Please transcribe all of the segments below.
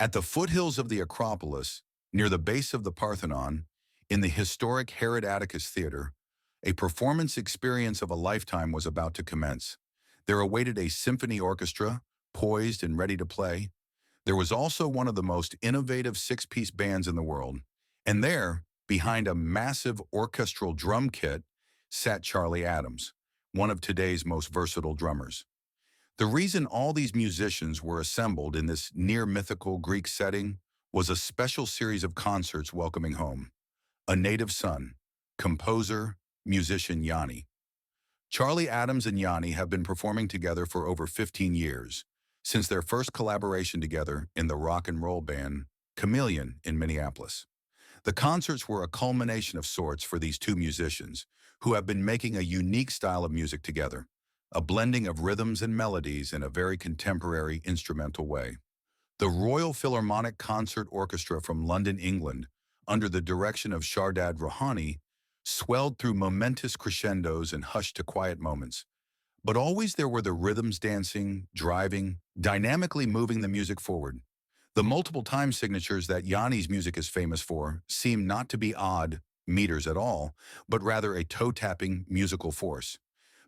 At the foothills of the Acropolis, near the base of the Parthenon, in the historic Herod Atticus Theater, a performance experience of a lifetime was about to commence. There awaited a symphony orchestra, poised and ready to play. There was also one of the most innovative six-piece bands in the world. And there, behind a massive orchestral drum kit, sat Charlie Adams, one of today's most versatile drummers. The reason all these musicians were assembled in this near-mythical Greek setting was a special series of concerts welcoming home a native son, composer, musician Yanni. Charlie Adams and Yanni have been performing together for over 15 years, since their first collaboration together in the rock and roll band Chameleon in Minneapolis. The concerts were a culmination of sorts for these two musicians, who have been making a unique style of music together, a blending of rhythms and melodies in a very contemporary instrumental way. The Royal Philharmonic Concert Orchestra from London, England, under the direction of Shardad Rouhani, swelled through momentous crescendos and hushed to quiet moments. But always there were the rhythms dancing, driving, dynamically moving the music forward. The multiple time signatures that Yanni's music is famous for seem not to be odd meters at all, but rather a toe-tapping musical force.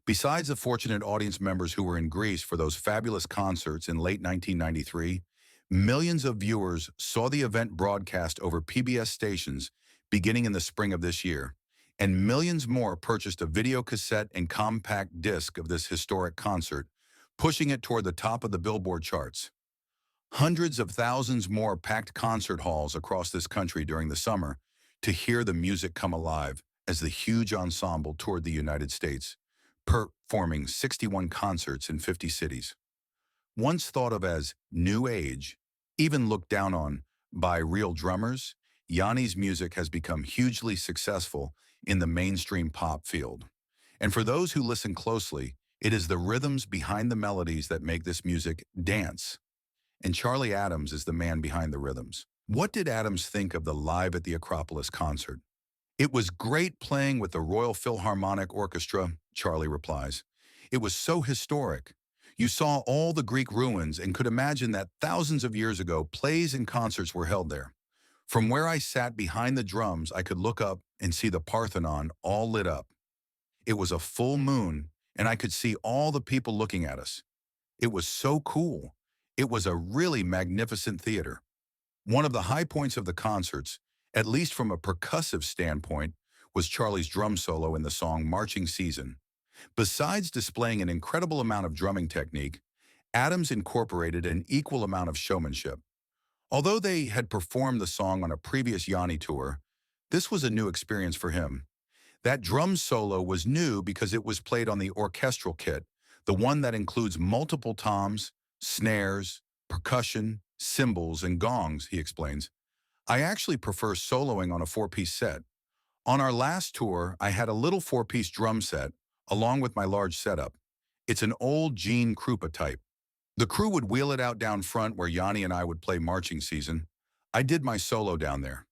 Besides the fortunate audience members who were in Greece for those fabulous concerts in late 1993, millions of viewers saw the event broadcast over PBS stations beginning in the spring of this year, and millions more purchased a video cassette and compact disc of this historic concert, pushing it toward the top of the Billboard charts. Hundreds of thousands more packed concert halls across this country during the summer to hear the music come alive as the huge ensemble toured the United States, performing 61 concerts in 50 cities. Once thought of as new age, even looked down on by real drummers, Yanni's music has become hugely successful in the mainstream pop field. And for those who listen closely, it is the rhythms behind the melodies that make this music dance. And Charlie Adams is the man behind the rhythms. What did Adams think of the Live at the Acropolis concert? "It was great playing with the Royal Philharmonic Orchestra," Charlie replies. "It was so historic. You saw all the Greek ruins and could imagine that thousands of years ago, plays and concerts were held there. From where I sat behind the drums, I could look up and see the Parthenon all lit up. It was a full moon, and I could see all the people looking at us. It was so cool. It was a really magnificent theater." One of the high points of the concerts, at least from a percussive standpoint, was Charlie's drum solo in the song Marching Season. Besides displaying an incredible amount of drumming technique, Adams incorporated an equal amount of showmanship. Although they had performed the song on a previous Yanni tour, this was a new experience for him. That drum solo was new because it was played on the orchestral kit, the one that includes multiple toms, snares, percussion, cymbals, and gongs, he explains. "I actually prefer soloing on a four-piece set. On our last tour, I had a little four-piece drum set, along with my large setup. It's an old Gene Krupa type. The crew would wheel it out down front where Yanni and I would play Marching Season. I did my solo down there.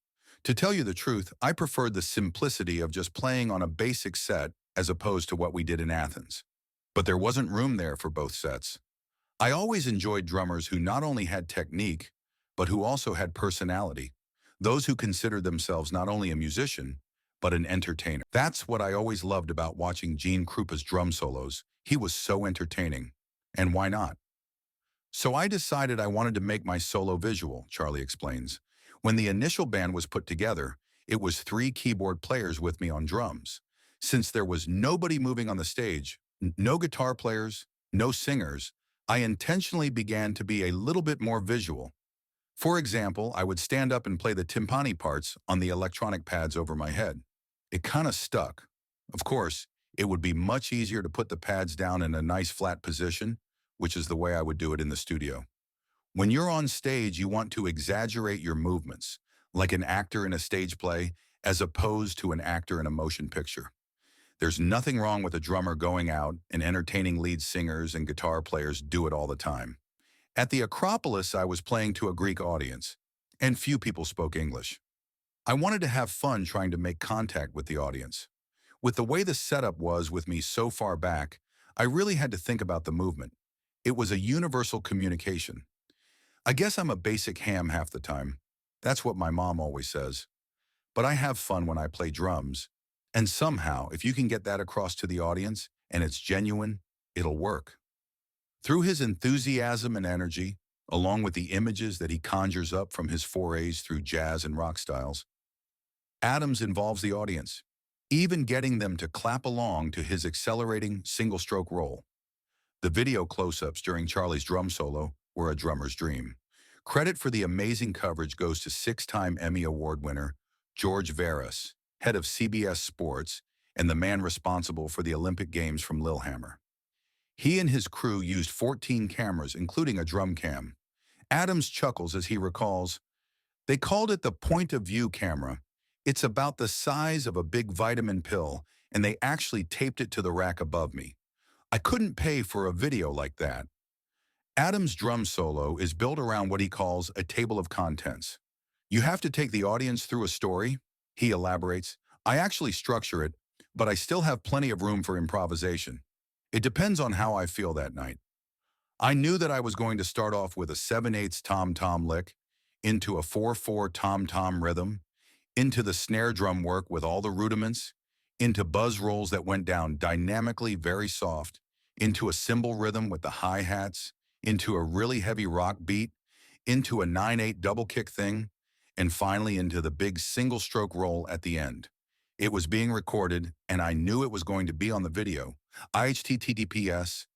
To tell you the truth, I preferred the simplicity of just playing on a basic set as opposed to what we did in Athens. But there wasn't room there for both sets. I always enjoyed drummers who not only had technique, but who also had personality. Those who considered themselves not only a musician, but an entertainer. That's what I always loved about watching Gene Krupa's drum solos. He was so entertaining. And why not? So I decided I wanted to make my solo visual," Charlie explains. "When the initial band was put together, it was 3 keyboard players with me on drums. Since there was nobody moving on the stage, no guitar players, no singers, I intentionally began to be a little bit more visual. For example, I would stand up and play the timpani parts on the electronic pads over my head. It kind of stuck. Of course, it would be much easier to put the pads down in a nice flat position, which is the way I would do it in the studio. When you're on stage, you want to exaggerate your movements, like an actor in a stage play, as opposed to an actor in a motion picture. There's nothing wrong with a drummer going out and entertaining lead singers and guitar players do it all the time. At the Acropolis, I was playing to a Greek audience, and few people spoke English. I wanted to have fun trying to make contact with the audience. With the way the setup was with me so far back, I really had to think about the movement. It was a universal communication. I guess I'm a basic ham half the time. That's what my mom always says. But I have fun when I play drums. And somehow, if you can get that across to the audience and it's genuine, it'll work. Through his enthusiasm and energy, along with the images that he conjures up from his forays through jazz and rock styles, Adams involves the audience, even getting them to clap along to his accelerating single-stroke roll. The video close-ups during Charlie's drum solo were a drummer's dream. Credit for the amazing coverage goes to six-time Emmy Award winner George Veras, head of CBS Sports and the man responsible for the Olympic Games from Lillehammer. He and his crew used 14 cameras, including a drum cam. Adams chuckles as he recalls, "They called it the point-of-view camera. It's about the size of a big vitamin pill, and they actually taped it to the rack above me. I couldn't pay for a video like that." Adam's drum solo is built around what he calls a table of contents. You have to take the audience through a story, he elaborates. I actually structure it, but I still have plenty of room for improvisation. It depends on how I feel that night. I knew that I was going to start off with a 7/8 tom-tom lick, into a 4/4 tom-tom rhythm, into the snare drum work with all the rudiments, into buzz rolls that went down dynamically very soft, into a cymbal rhythm with the hi-hats, into a really heavy rock beat, into a 9/8 double kick thing, and finally into the big single-stroke roll at the end. It was being recorded, and I knew it was going to be on the video. IHTTPS,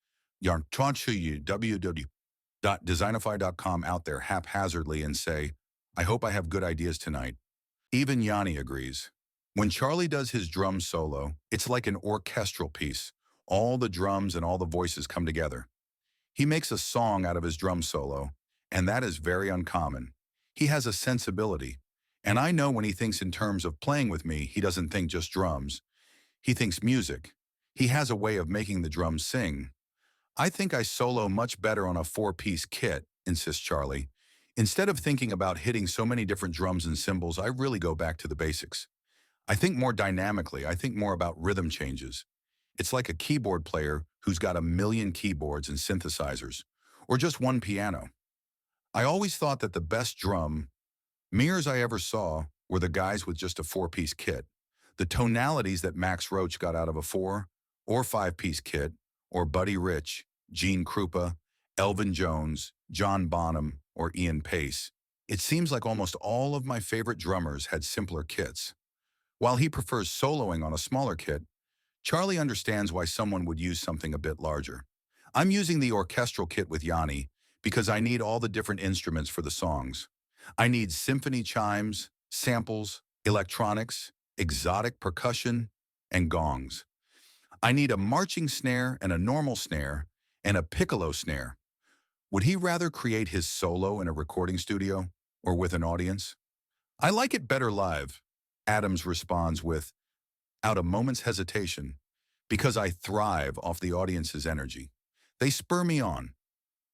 www.designify.com out there haphazardly and say, I hope I have good ideas tonight. Even Yanni agrees. When Charlie does his drum solo, it's like an orchestral piece. All the drums and all the voices come together. He makes a song out of his drum solo, and that is very uncommon. He has a sensibility, and I know when he thinks in terms of playing with me, he doesn't think just drums. He thinks music. He has a way of making the drums sing. I think I solo much better on a 4-piece kit, insists Charlie. Instead of thinking about hitting so many different drums and cymbals, I really go back to the basics. I think more dynamically. I think more about rhythm changes. It's like a keyboard player who's got a million keyboards and synthesizers, or just one piano. I always thought that the best drum mirrors I ever saw were the guys with just a 4-piece kit. The tonalities that Max Roach got out of a 4 or 5-piece kit, or Buddy Rich, Gene Krupa, Elvin Jones, John Bonham, or Ian Pace. It seems like almost all of my favorite drummers had simpler kits. While he prefers soloing on a smaller kit, Charlie understands why someone would use something a bit larger. I'm using the orchestral kit with Yanni because I need all the different instruments for the songs. I need symphony chimes, samples, electronics, exotic percussion, and gongs. I need a marching snare and a normal snare and a piccolo snare. Would he rather create his solo in a recording studio or with an audience? I like it better live, Adams responds without a moment's hesitation, because I thrive off the audience's energy. They spur me on.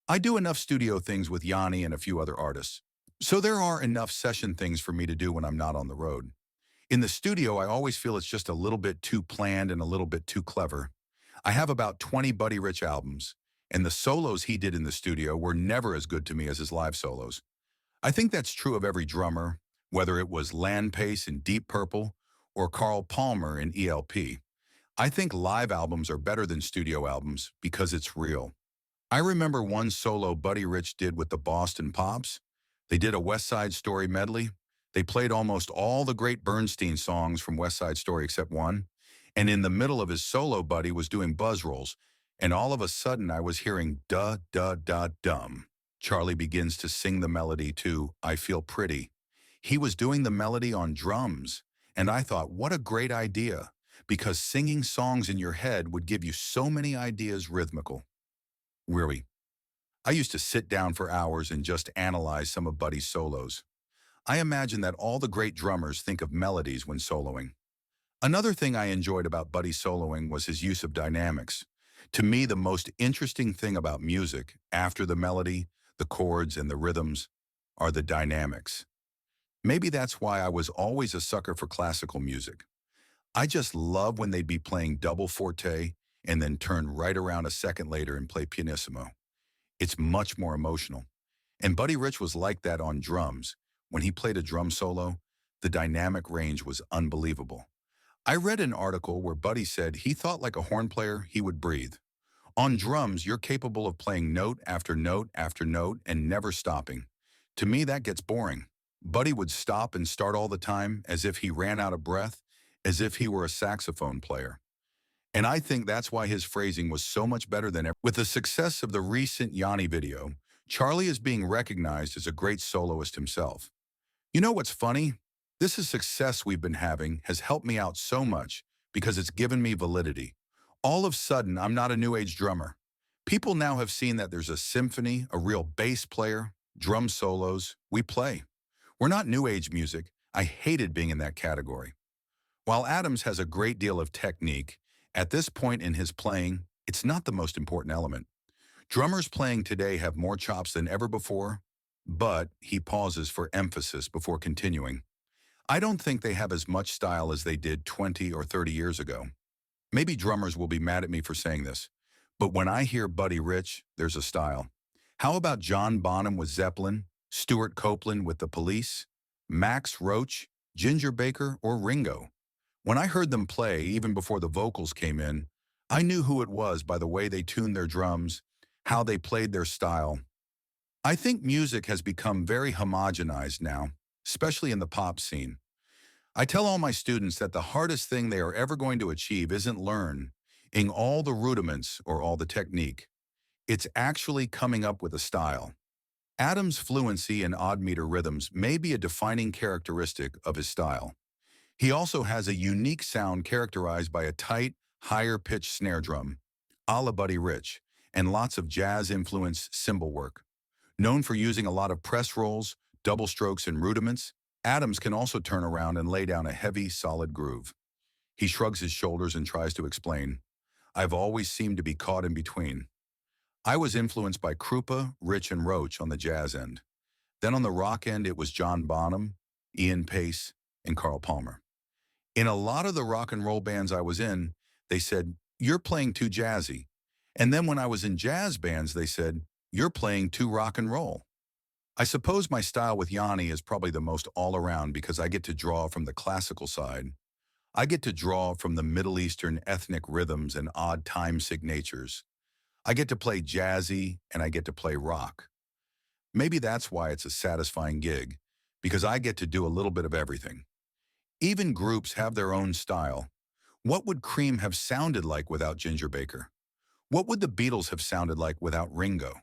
I do enough studio things with Yanni and a few other artists, so there are enough session things for me to do when I'm not on the road. In the studio, I always feel it's just a little bit too planned and a little bit too clever. I have about 20 Buddy Rich albums, and the solos he did in the studio were never as good to me as his live solos. I think that's true of every drummer, whether it was Lan Pace in Deep Purple or Carl Palmer in ELP. I think live albums are better than studio albums because it's real. I remember one solo Buddy Rich did with the Boston Pops. They did a West Side Story medley. They played almost all the great Bernstein songs from West Side Story except one. And in the middle of his solo, Buddy was doing buzz rolls. And all of a sudden, I was hearing da-da-da-dum. Charlie begins to sing the melody to I Feel Pretty. He was doing the melody on drums. And I thought, what a great idea, because singing songs in your head would give you so many ideas rhythmical. Really. I used to sit down for hours and just analyze some of Buddy's solos. I imagine that all the great drummers think of melodies when soloing. Another thing I enjoyed about Buddy soloing was his use of dynamics. To me, the most interesting thing about music, after the melody, the chords, and the rhythms, are the dynamics. Maybe that's why I was always a sucker for classical music. I just love when they'd be playing double forte and then turn right around a second later and play pianissimo. It's much more emotional. And Buddy Rich was like that on drums. When he played a drum solo, the dynamic range was unbelievable. I read an article where Buddy said he thought like a horn player, he would breathe. On drums, you're capable of playing note after note after note and never stopping. To me, that gets boring. Buddy would stop and start all the time as if he ran out of breath, as if he were a saxophone player. And I think that's why his phrasing was so much better than ever. With the success of the recent Yanni video, Charlie is being recognized as a great soloist himself. You know what's funny? This is success we've been having has helped me out so much because it's given me validity. All of a sudden, I'm not a new age drummer. People now have seen that there's a symphony, a real bass player, drum solos. We play. We're not new age music. I hated being in that category. While Adams has a great deal of technique, at this point in his playing, it's not the most important element. Drummers playing today have more chops than ever before, but he pauses for emphasis before continuing. I don't think they have as much style as they did 20 or 30 years ago. Maybe drummers will be mad at me for saying this, but when I hear Buddy Rich, there's a style. How about John Bonham with Zeppelin, Stuart Copeland with the Police, Max Roach, Ginger Baker, or Ringo? When I heard them play, even before the vocals came in, I knew who it was by the way they tuned their drums, how they played their style. I think music has become very homogenized now, especially in the pop scene. I tell all my students that the hardest thing they are ever going to achieve isn't learning all the rudiments or all the technique. It's actually coming up with a style. Adam's fluency in odd meter rhythms may be a defining characteristic of his style. He also has a unique sound characterized by a tight, higher-pitched snare drum, a la Buddy Rich, and lots of jazz-influenced cymbal work. Known for using a lot of press rolls, double strokes, and rudiments, Adams can also turn around and lay down a heavy, solid groove. He shrugs his shoulders and tries to explain, "I've always seemed to be caught in between. I was influenced by Krupa, Rich, and Roach on the jazz end. Then on the rock end, it was John Bonham, Ian Pace, and Carl Palmer. In a lot of the rock and roll bands I was in, they said, 'You're playing too jazzy.' And then when I was in jazz bands, they said, 'You're playing too rock and roll.' I suppose my style with Yanni is probably the most all-around because I get to draw from the classical side. I get to draw from the Middle Eastern ethnic rhythms and odd time signatures. I get to play jazzy and I get to play rock. Maybe that's why it's a satisfying gig, because I get to do a little bit of everything. Even groups have their own style. What would Cream have sounded like without Ginger Baker? What would the Beatles have sounded like without Ringo?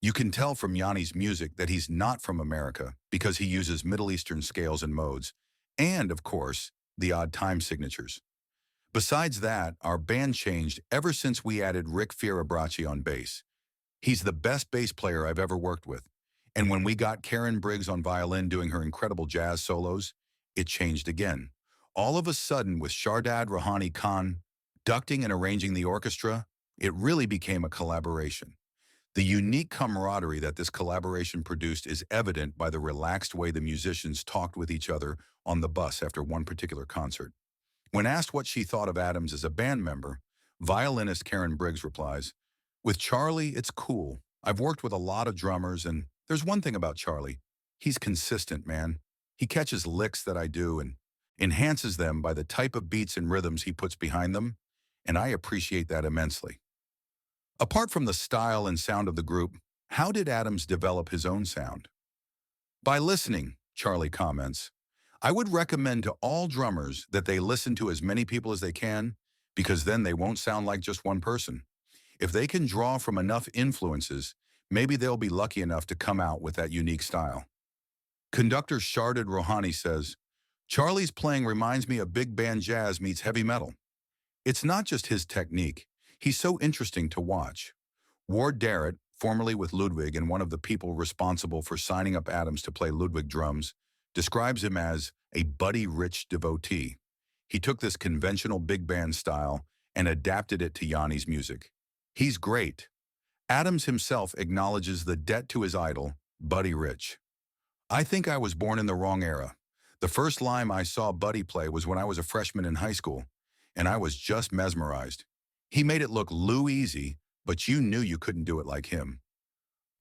You can tell from Yanni's music that he's not from America because he uses Middle Eastern scales and modes, and, of course, the odd time signatures. Besides that, our band changed ever since we added Rick Fiorabracci on bass. He's the best bass player I've ever worked with. And when we got Karen Briggs on violin doing her incredible jazz solos, it changed again. All of a sudden, with Shardad Rahani Khan ducting and arranging the orchestra, it really became a collaboration. The unique camaraderie that this collaboration produced is evident by the relaxed way the musicians talked with each other on the bus after one particular concert. When asked what she thought of Adams as a band member, violinist Karen Briggs replies, "With Charlie, it's cool. I've worked with a lot of drummers, and there's one thing about Charlie. He's consistent, man. He catches licks that I do and enhances them by the type of beats and rhythms he puts behind them, and I appreciate that immensely." Apart from the style and sound of the group, how did Adams develop his own sound? By listening, Charlie comments. I would recommend to all drummers that they listen to as many people as they can, because then they won't sound like just one person. If they can draw from enough influences, maybe they'll be lucky enough to come out with that unique style. Conductor Shardad Rohani says, Charlie's playing reminds me of big band jazz meets heavy metal. It's not just his technique. He's so interesting to watch. Ward Darrett, formerly with Ludwig and one of the people responsible for signing up Adams to play Ludwig drums, describes him as a Buddy Rich devotee. He took this conventional big band style and adapted it to Yanni's music. He's great. Adams himself acknowledges the debt to his idol, Buddy Rich. I think I was born in the wrong era. The first time I saw Buddy play was when I was a freshman in high school, and I was just mesmerized. He made it look easy, but you knew you couldn't do it like him.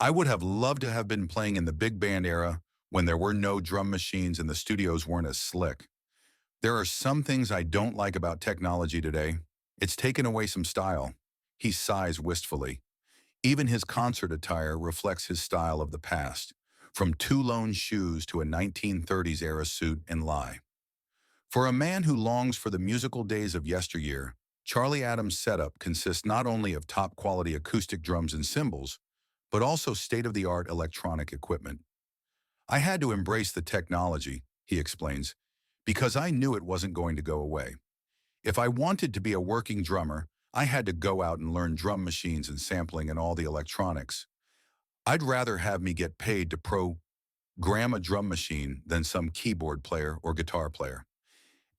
I would have loved to have been playing in the big band era when there were no drum machines and the studios weren't as slick. There are some things I don't like about technology today. It's taken away some style. He sighs wistfully. Even his concert attire reflects his style of the past, from two-lone shoes to a 1930s-era suit and lie. For a man who longs for the musical days of yesteryear, Charlie Adams' setup consists not only of top-quality acoustic drums and cymbals, but also state-of-the-art electronic equipment. I had to embrace the technology, he explains, because I knew it wasn't going to go away. If I wanted to be a working drummer, I had to go out and learn drum machines and sampling and all the electronics. I'd rather have me get paid to program a drum machine than some keyboard player or guitar player.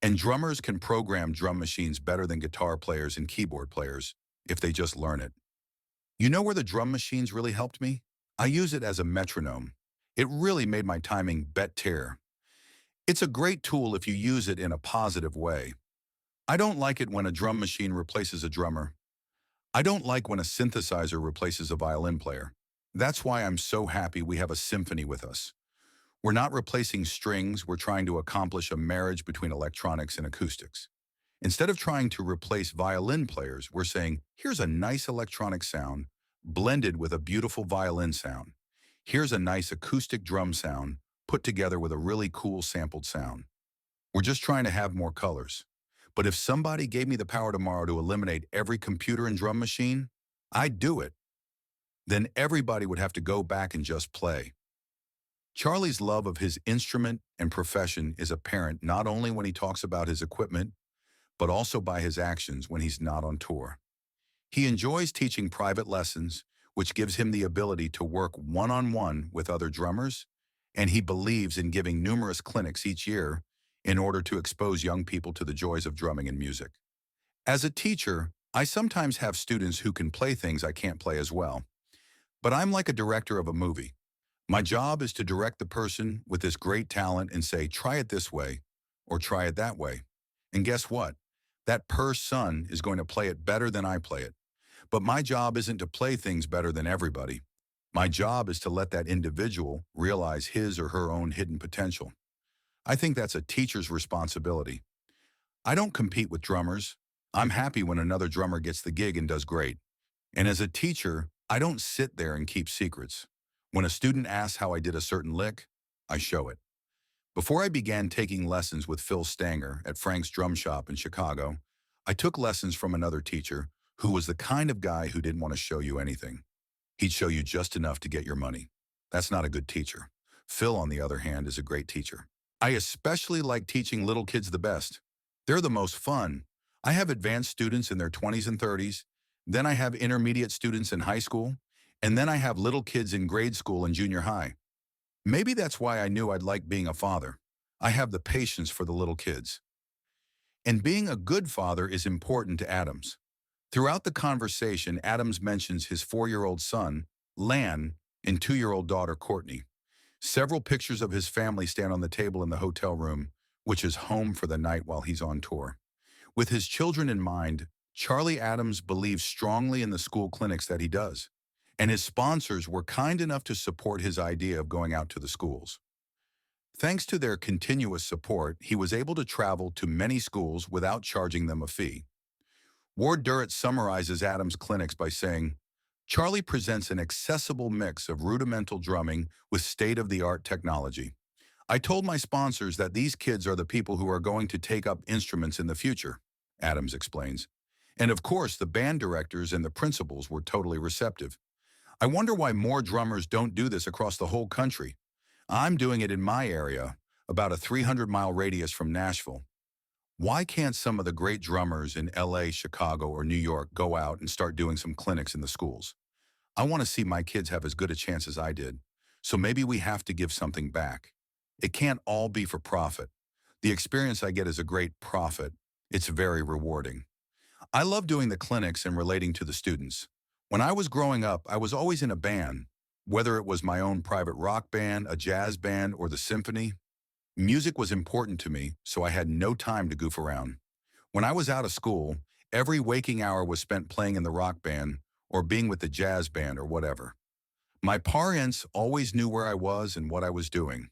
And drummers can program drum machines better than guitar players and keyboard players if they just learn it. You know where the drum machines really helped me? I use it as a metronome. It really made my timing better. It's a great tool if you use it in a positive way. I don't like it when a drum machine replaces a drummer. I don't like when a synthesizer replaces a violin player. That's why I'm so happy we have a symphony with us. We're not replacing strings, we're trying to accomplish a marriage between electronics and acoustics. Instead of trying to replace violin players, we're saying, here's a nice electronic sound blended with a beautiful violin sound. Here's a nice acoustic drum sound put together with a really cool sampled sound. We're just trying to have more colors. But if somebody gave me the power tomorrow to eliminate every computer and drum machine, I'd do it. Then everybody would have to go back and just play. Charlie's love of his instrument and profession is apparent not only when he talks about his equipment, but also by his actions when he's not on tour. He enjoys teaching private lessons, which gives him the ability to work one-on-one with other drummers, and he believes in giving numerous clinics each year in order to expose young people to the joys of drumming and music. As a teacher, I sometimes have students who can play things I can't play as well, but I'm like a director of a movie. My job is to direct the person with this great talent and say, try it this way or try it that way. And guess what? That person is going to play it better than I play it. But my job isn't to play things better than everybody. My job is to let that individual realize his or her own hidden potential. I think that's a teacher's responsibility. I don't compete with drummers. I'm happy when another drummer gets the gig and does great. And as a teacher, I don't sit there and keep secrets. When a student asks how I did a certain lick, I show it. Before I began taking lessons with Phil Stanger at Frank's Drum Shop in Chicago, I took lessons from another teacher who was the kind of guy who didn't want to show you anything. He'd show you just enough to get your money. That's not a good teacher. Phil, on the other hand, is a great teacher. I especially like teaching little kids the best. They're the most fun. I have advanced students in their 20s and 30s. Then I have intermediate students in high school. And then I have little kids in grade school and junior high. Maybe that's why I knew I'd like being a father. I have the patience for the little kids. And being a good father is important to Adams. Throughout the conversation, Adams mentions his 4-year-old son, Lan, and 2-year-old daughter, Courtney. Several pictures of his family stand on the table in the hotel room, which is home for the night while he's on tour. With his children in mind, Charlie Adams believes strongly in the school clinics that he does, and his sponsors were kind enough to support his idea of going out to the schools. Thanks to their continuous support, he was able to travel to many schools without charging them a fee. Ward Durrett summarizes Adams' clinics by saying, Charlie presents an accessible mix of rudimental drumming with state-of-the-art technology. I told my sponsors that these kids are the people who are going to take up instruments in the future, Adams explains. And of course, the band directors and the principals were totally receptive. I wonder why more drummers don't do this across the whole country. I'm doing it in my area, about a 300-mile radius from Nashville. Why can't some of the great drummers in LA, Chicago, or New York go out and start doing some clinics in the schools? I want to see my kids have as good a chance as I did. So maybe we have to give something back. It can't all be for profit. The experience I get is a great profit. It's very rewarding. I love doing the clinics and relating to the students. When I was growing up, I was always in a band, whether it was my own private rock band, a jazz band, or the symphony. Music was important to me, so I had no time to goof around. When I was out of school, every waking hour was spent playing in the rock band or being with the jazz band or whatever. My parents always knew where I was and what I was doing.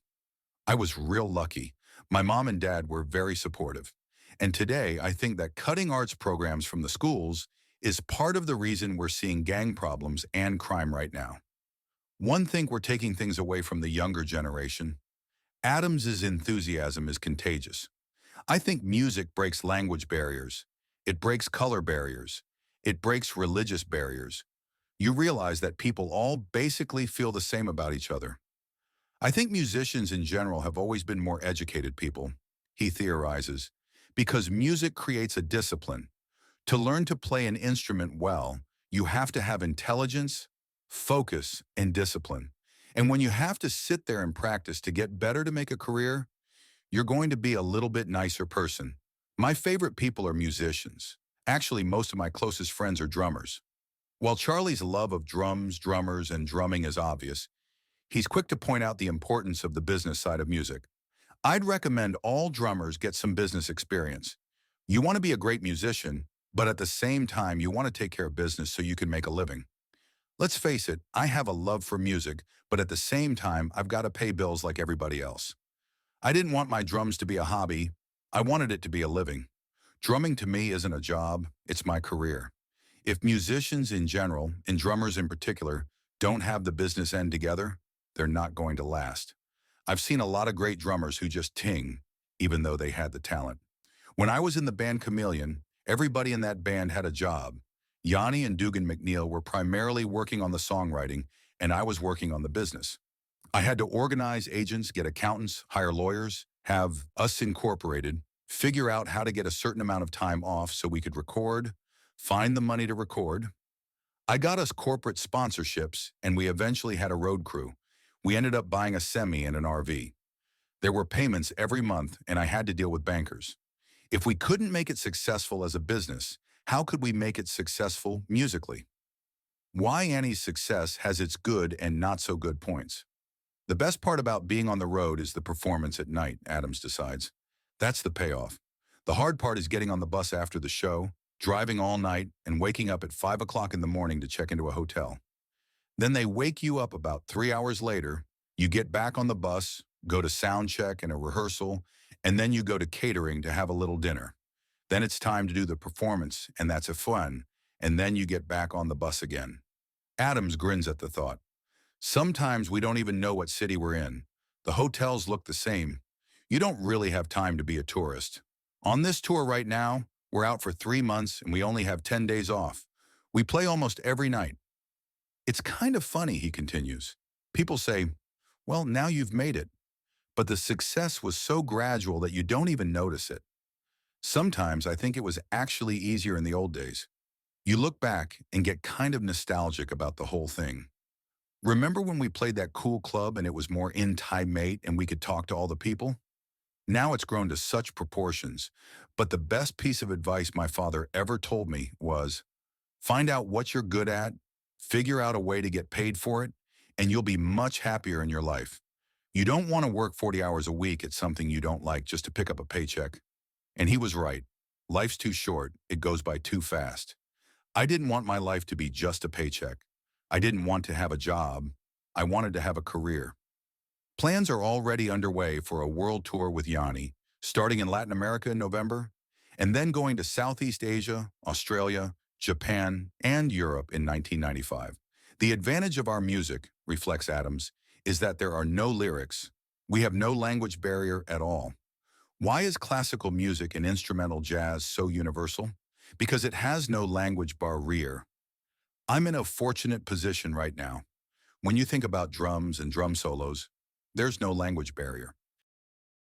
I was real lucky. My mom and dad were very supportive. And today, I think that cutting arts programs from the schools is part of the reason we're seeing gang problems and crime right now. One thing we're taking things away from the younger generation. Adams's enthusiasm is contagious. I think music breaks language barriers. It breaks color barriers. It breaks religious barriers. You realize that people all basically feel the same about each other. I think musicians in general have always been more educated people, he theorizes, because music creates a discipline. To learn to play an instrument well, you have to have intelligence, focus, and discipline. And when you have to sit there and practice to get better to make a career, you're going to be a little bit nicer person. My favorite people are musicians. Actually, most of my closest friends are drummers. While Charlie's love of drums, drummers, and drumming is obvious, he's quick to point out the importance of the business side of music. I'd recommend all drummers get some business experience. You want to be a great musician, but at the same time, you want to take care of business so you can make a living. Let's face it, I have a love for music, but at the same time, I've got to pay bills like everybody else. I didn't want my drums to be a hobby. I wanted it to be a living. Drumming to me isn't a job, it's my career. If musicians in general, and drummers in particular, don't have the business end together, they're not going to last. I've seen a lot of great drummers who just ting, even though they had the talent. When I was in the band Chameleon, everybody in that band had a job. Yanni and Dugan McNeil were primarily working on the songwriting, and I was working on the business. I had to organize agents, get accountants, hire lawyers, have us incorporated, figure out how to get a certain amount of time off so we could record, find the money to record. I got us corporate sponsorships, and we eventually had a road crew. We ended up buying a semi and an RV. There were payments every month, and I had to deal with bankers. If we couldn't make it successful as a business, how could we make it successful musically? Why Annie's success has its good and not so good points. The best part about being on the road is the performance at night, Adams decides. That's the payoff. The hard part is getting on the bus after the show, driving all night, and waking up at 5 o'clock in the morning to check into a hotel. Then they wake you up about 3 hours later, you get back on the bus, go to sound check and a rehearsal, and then you go to catering to have a little dinner. Then it's time to do the performance, and that's a fun, and then you get back on the bus again. Adams grins at the thought. Sometimes we don't even know what city we're in. The hotels look the same. You don't really have time to be a tourist. On this tour right now, we're out for 3 months and we only have 10 days off. We play almost every night. It's kind of funny, he continues. People say, well, now you've made it. But the success was so gradual that you don't even notice it. Sometimes I think it was actually easier in the old days. You look back and get kind of nostalgic about the whole thing. Remember when we played that cool club and it was more intimate and we could talk to all the people? Now it's grown to such proportions. But the best piece of advice my father ever told me was, find out what you're good at, figure out a way to get paid for it, and you'll be much happier in your life. You don't want to work 40 hours a week at something you don't like just to pick up a paycheck. And he was right. Life's too short. It goes by too fast. I didn't want my life to be just a paycheck. I didn't want to have a job. I wanted to have a career. Plans are already underway for a world tour with Yanni, starting in Latin America in November, and then going to Southeast Asia, Australia, Japan, and Europe in 1995. The advantage of our music, reflects Adams, is that there are no lyrics. We have no language barrier at all. Why is classical music and instrumental jazz so universal? Because it has no language barrier. I'm in a fortunate position right now. When you think about drums and drum solos, there's no language barrier.